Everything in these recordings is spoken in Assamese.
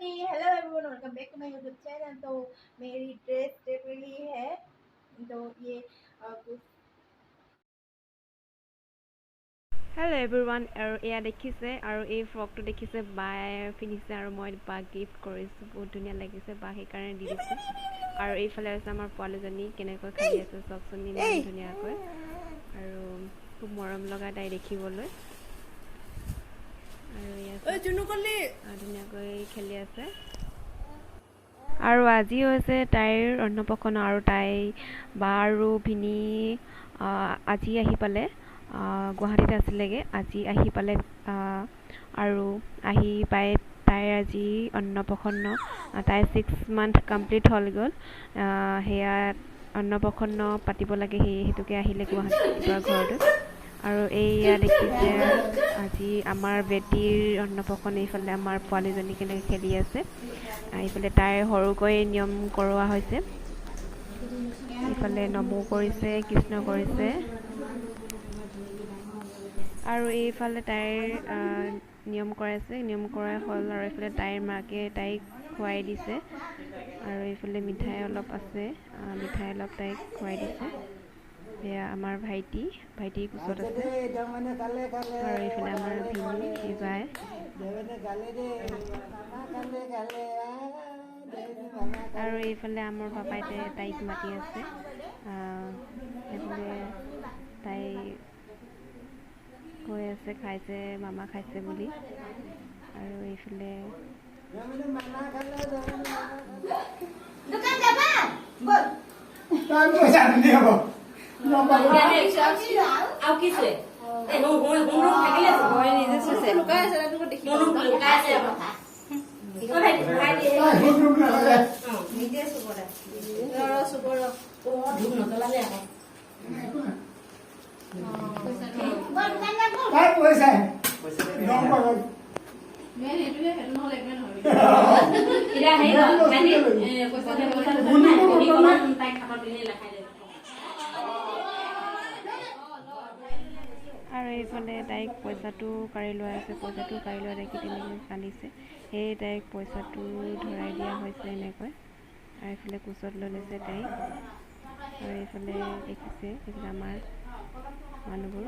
Hello everyone, welcome back to my YouTube channel. तो मेरी ड्रेस स्टेप रही है, तो ये कुछ हेलो एवरीवन और एया देखिसे और এই ফ্ৰকটো দেখিছে বাই পিন্ধিছে আৰু মই বা গিফ্ট কৰিছো বহুত ধুনীয়া লাগিছে বা সেই কাৰণে দি দিছে আৰু এইফালে আছে আমাৰ পোৱালিজনী কেনেকৈ খেলি আছে চকচোন ইমান ধুনীয়াকৈ আৰু খুব মৰম লগা তাই দেখিবলৈ আৰু এই জুনুকলি ধুনীয়াকৈ খেলি আছে আৰু আজি হৈছে তাইৰ অন্নপ্ৰসন্ন আৰু তাই বা আৰু ভিনি আজি আহি পালে গুৱাহাটীত আছিলেগে আজি আহি পালে আৰু আহি পাই তাইৰ আজি অন্নপ্ৰসন্ন তাই 6 মান্থ কমপ্লিট হ'ল গ'ল সেয়া অন্নপ্ৰসন্ন পাতিব লাগে সেইটোকে আহিলে গুৱাহাটীৰ পৰা ঘৰলৈ আৰু এইয়া দেখিছে আজি আমাৰ বেটীৰ অন্নপ্ৰসন্ন এইফালে আমাৰ পোৱালিজনী কেনেকৈ খেলি আছে এইফালে তাইৰ সৰুকৈ নিয়ম কৰোৱা হৈছে এইফালে নমো কৰিছে কৃষ্ণ কৰিছে আৰু এইফালে তাইৰ নিয়ম কৰাইছে নিয়ম কৰাই হ'ল আৰু এইফালে তাইৰ মাকে তাইক খুৱাই দিছে আৰু এইফালে মিঠাই অলপ আছে মিঠাই অলপ তাইক খুৱাই দিছে এয়া আমাৰ ভাইটি কোচত আছে আৰু এইফালে আমাৰ ভিনি এইবাই আৰু এইফালে আমাৰ পাপাই তাইক মাতি আছে এইফালে তাই কৈ আছে খাইছে মামা খাইছে বুলি আৰু এইফালে আৰু এইফালে তাইক পইচাটো কাঢ়ি লোৱা আছে পইচাটো কাঢ়ি লোৱা দেখি তেনেকৈ কান্দিছে সেই তাইক পইচাটো ধৰাই দিয়া হৈছে এনেকৈ আৰু এইফালে কোচত লৈ লৈছে তাইক আৰু এইফালে দেখিছে এইফালে আমাৰ মানুহবোৰ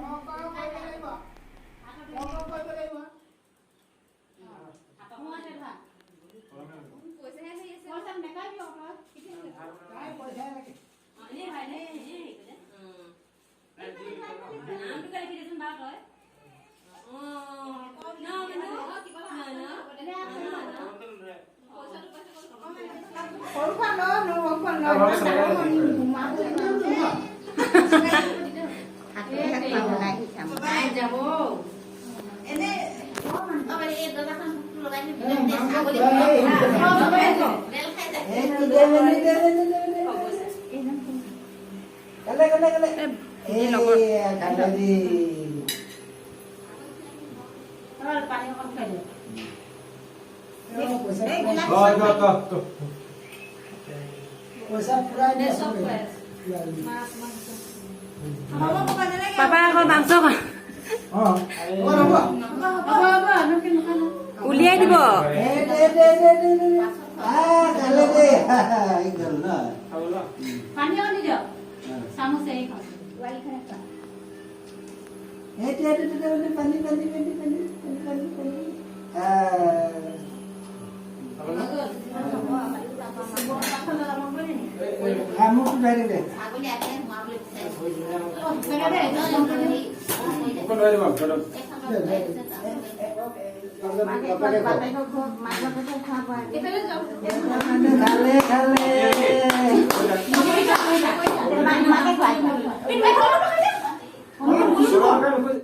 পাপা আকৌ মাংস উলিয়াই দিব